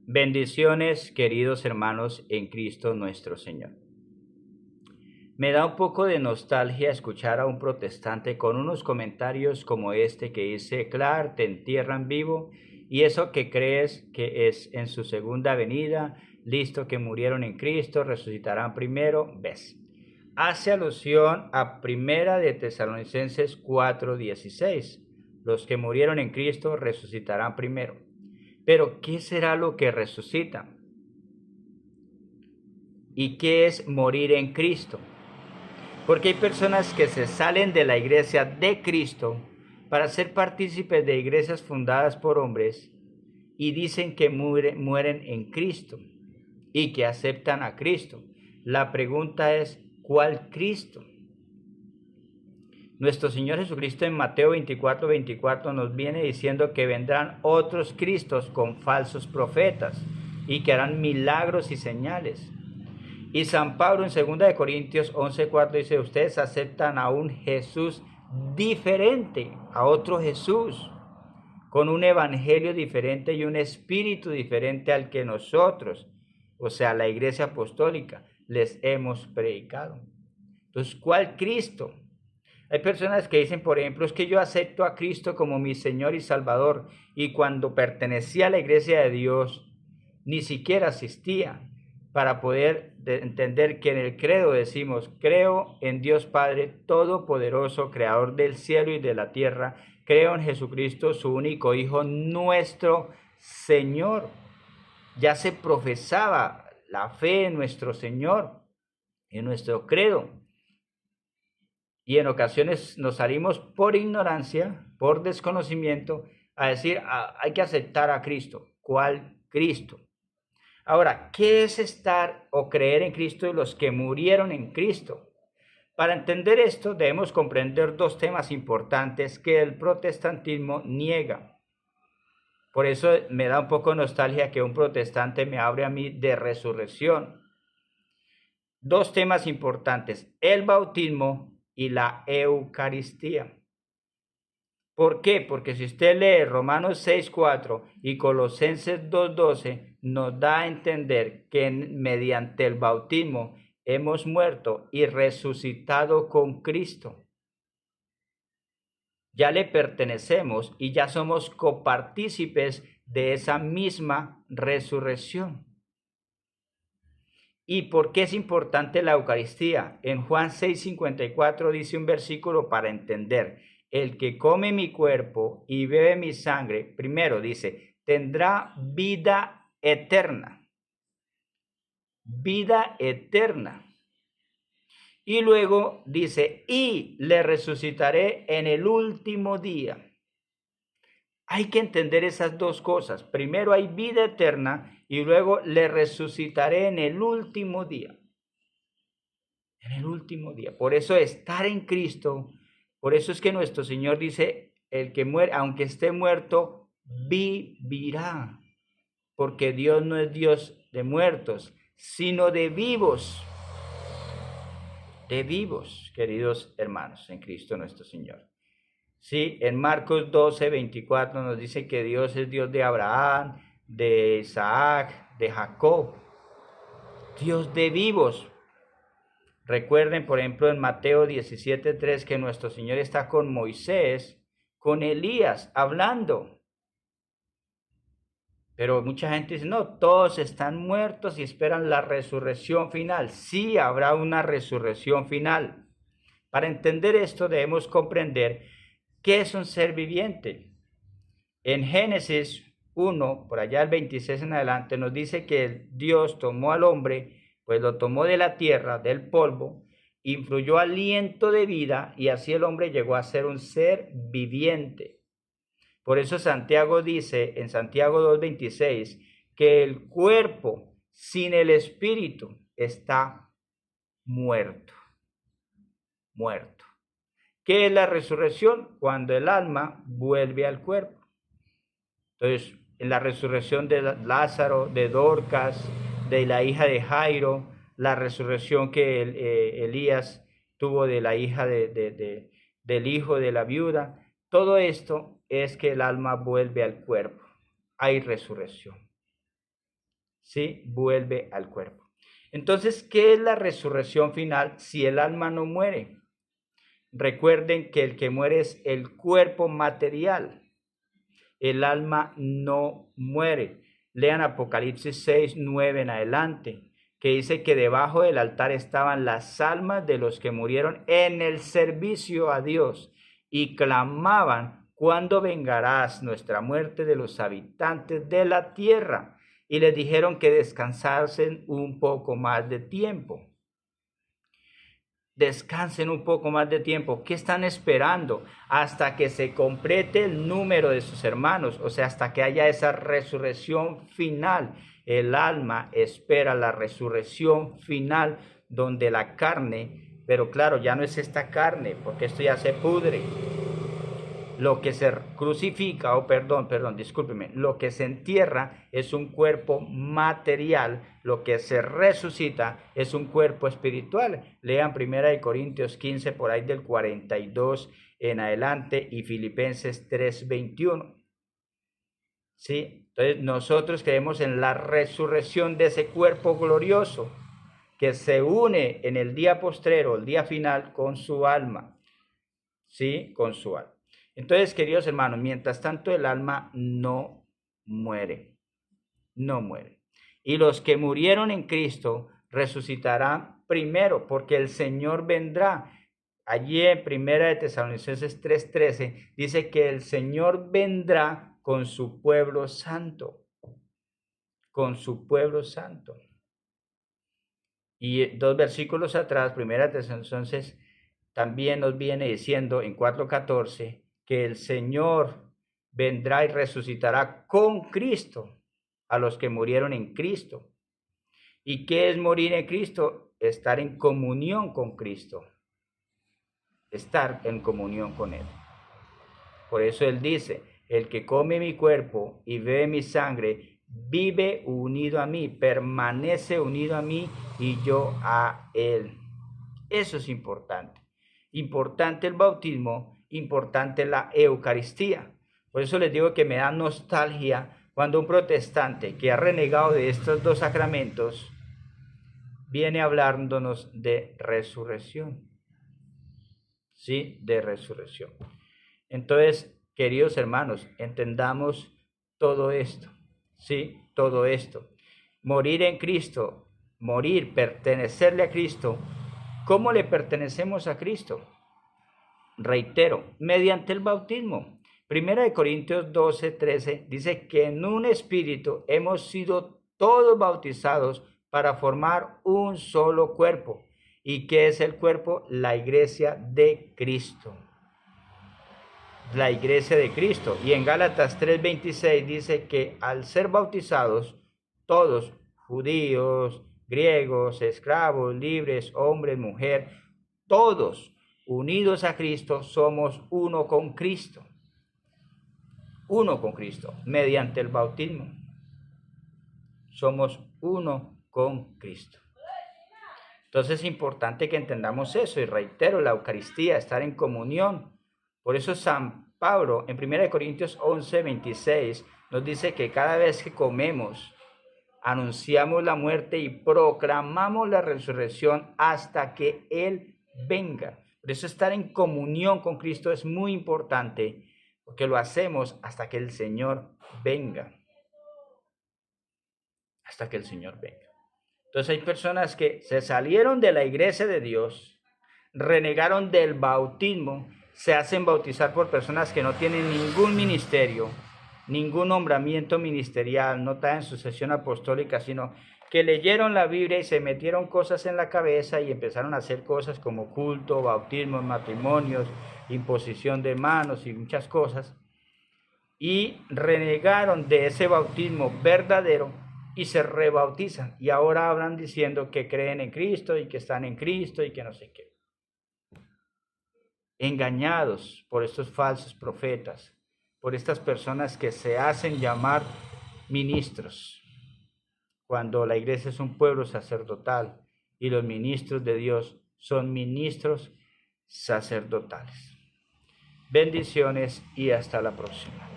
Bendiciones, queridos hermanos en Cristo nuestro Señor. Me da un poco de nostalgia escuchar a un protestante con unos comentarios como este que dice: Clar, te entierran vivo, y eso que crees que es en su segunda venida, listo que murieron en Cristo, resucitarán primero. ¿Ves? Hace alusión a Primera de Tesalonicenses 4:16. Los que murieron en Cristo resucitarán primero. Pero, ¿qué será lo que resucita? ¿Y qué es morir en Cristo? Porque hay personas que se salen de la iglesia de Cristo para ser partícipes de iglesias fundadas por hombres y dicen que mueren en Cristo y que aceptan a Cristo. La pregunta es, ¿cuál Cristo? Nuestro Señor Jesucristo en Mateo 24:24 nos viene diciendo que vendrán otros Cristos con falsos profetas y que harán milagros y señales. Y San Pablo en 2 Corintios 11:4 dice: ustedes aceptan a un Jesús diferente, a otro Jesús, con un evangelio diferente y un espíritu diferente al que nosotros, o sea, la iglesia apostólica, les hemos predicado. Entonces, ¿cuál Cristo? Hay personas que dicen, por ejemplo, es que yo acepto a Cristo como mi Señor y Salvador, y cuando pertenecía a la iglesia de Dios, ni siquiera asistía, para poder entender que en el credo decimos: creo en Dios Padre Todopoderoso, Creador del cielo y de la tierra, creo en Jesucristo, su único Hijo, nuestro Señor. Ya se profesaba la fe en nuestro Señor, en nuestro credo. Y en ocasiones nos salimos por ignorancia, por desconocimiento, a decir: hay que aceptar a Cristo. ¿Cuál Cristo? Ahora, ¿qué es estar o creer en Cristo y los que murieron en Cristo? Para entender esto debemos comprender dos temas importantes que el protestantismo niega. Por eso me da un poco de nostalgia que un protestante me hable a mí de resurrección. Dos temas importantes: el bautismo y la Eucaristía. ¿Por qué? Porque si usted lee Romanos 6:4 y Colosenses 2:12, nos da a entender que mediante el bautismo hemos muerto y resucitado con Cristo. Ya le pertenecemos y ya somos copartícipes de esa misma resurrección. ¿Y por qué es importante la Eucaristía? En Juan 6:54 dice un versículo para entender: el que come mi cuerpo y bebe mi sangre, primero dice, tendrá vida eterna. Vida eterna. Y luego dice: y le resucitaré en el último día. Hay que entender esas dos cosas. Primero hay vida eterna y luego le resucitaré en el último día. En el último día. Por eso estar en Cristo, por eso es que nuestro Señor dice: el que muere, aunque esté muerto, vivirá. Porque Dios no es Dios de muertos, sino de vivos. De vivos, queridos hermanos, en Cristo nuestro Señor. Sí, en Marcos 12:24 nos dice que Dios es Dios de Abraham, de Isaac, de Jacob. Dios de vivos. Recuerden, por ejemplo, en Mateo 17:3 que nuestro Señor está con Moisés, con Elías, hablando. Pero mucha gente dice: no, todos están muertos y esperan la resurrección final. Sí, habrá una resurrección final. Para entender esto debemos comprender qué es un ser viviente. En Génesis 1, por allá el 26 en adelante, nos dice que Dios tomó al hombre, pues lo tomó de la tierra, del polvo, influyó aliento de vida y así el hombre llegó a ser un ser viviente. Por eso Santiago dice en Santiago 2:26 que el cuerpo sin el espíritu está muerto. Muerto. ¿Qué es la resurrección? Cuando el alma vuelve al cuerpo. Entonces, en la resurrección de Lázaro, de Dorcas, de la hija de Jairo, la resurrección que Elías tuvo de la hija del hijo de la viuda, todo esto es que el alma vuelve al cuerpo. Hay resurrección. ¿sí? Vuelve al cuerpo. Entonces, ¿qué es la resurrección final si el alma no muere? Recuerden que el que muere es el cuerpo material. El alma no muere. Lean Apocalipsis 6, 9 en adelante, que dice que debajo del altar estaban las almas de los que murieron en el servicio a Dios y clamaban: ¿cuándo vengarás nuestra muerte de los habitantes de la tierra? Y les dijeron que descansasen un poco más de tiempo. Descansen un poco más de tiempo. ¿Qué están esperando? Hasta que se complete el número de sus hermanos, o sea, hasta que haya esa resurrección final. El alma espera la resurrección final donde la carne, pero claro, ya no es esta carne, porque esto ya se pudre. Lo que se crucifica, discúlpeme, lo que se entierra es un cuerpo material, lo que se resucita es un cuerpo espiritual. Lean 1 Corintios 15 por ahí del 42 en adelante y Filipenses 3:21. ¿Sí? Entonces nosotros creemos en la resurrección de ese cuerpo glorioso que se une en el día postrero, el día final, con su alma. ¿Sí? Con su alma. Entonces, queridos hermanos, mientras tanto el alma no muere, no muere. Y los que murieron en Cristo resucitarán primero, porque el Señor vendrá. Allí en 1 Tesalonicenses 3:13 dice que el Señor vendrá con su pueblo santo, con su pueblo santo. Y 2 versículos atrás, 1 Tesalonicenses también nos viene diciendo en 4:14 que el Señor vendrá y resucitará con Cristo a los que murieron en Cristo. ¿Y qué es morir en Cristo? Estar en comunión con Cristo. Estar en comunión con Él. Por eso Él dice: el que come mi cuerpo y bebe mi sangre, vive unido a mí, permanece unido a mí y yo a Él. Eso es importante. Importante el bautismo, importante la Eucaristía. Por eso les digo que me da nostalgia cuando un protestante que ha renegado de estos dos sacramentos viene hablándonos de resurrección. ¿Sí? De resurrección. Entonces, queridos hermanos, entendamos todo esto. ¿Sí? Todo esto. Morir en Cristo, morir, pertenecerle a Cristo. ¿Cómo le pertenecemos a Cristo? Reitero, mediante el bautismo. 1 Corintios 12:13 dice que en un espíritu hemos sido todos bautizados para formar un solo cuerpo. ¿Y qué es el cuerpo? La iglesia de Cristo. La iglesia de Cristo. Y en Gálatas 3:26 dice que al ser bautizados, todos, judíos, griegos, esclavos, libres, hombres, mujer, todos unidos a Cristo, somos uno con Cristo. Uno con Cristo, mediante el bautismo. Somos uno con Cristo. Entonces es importante que entendamos eso, y reitero, la Eucaristía, estar en comunión. Por eso San Pablo en 1 Corintios 11:26 nos dice que cada vez que comemos, anunciamos la muerte y proclamamos la resurrección hasta que Él venga. Por eso estar en comunión con Cristo es muy importante, porque lo hacemos hasta que el Señor venga. Hasta que el Señor venga. Entonces hay personas que se salieron de la iglesia de Dios, renegaron del bautismo, se hacen bautizar por personas que no tienen ningún ministerio, ningún nombramiento ministerial, no están en sucesión apostólica, sino que leyeron la Biblia y se metieron cosas en la cabeza y empezaron a hacer cosas como culto, bautismo, matrimonios, imposición de manos y muchas cosas, y renegaron de ese bautismo verdadero y se rebautizan, y ahora hablan diciendo que creen en Cristo y que están en Cristo y que no sé qué. Engañados por estos falsos profetas, por estas personas que se hacen llamar ministros, cuando la iglesia es un pueblo sacerdotal y los ministros de Dios son ministros sacerdotales. Bendiciones y hasta la próxima.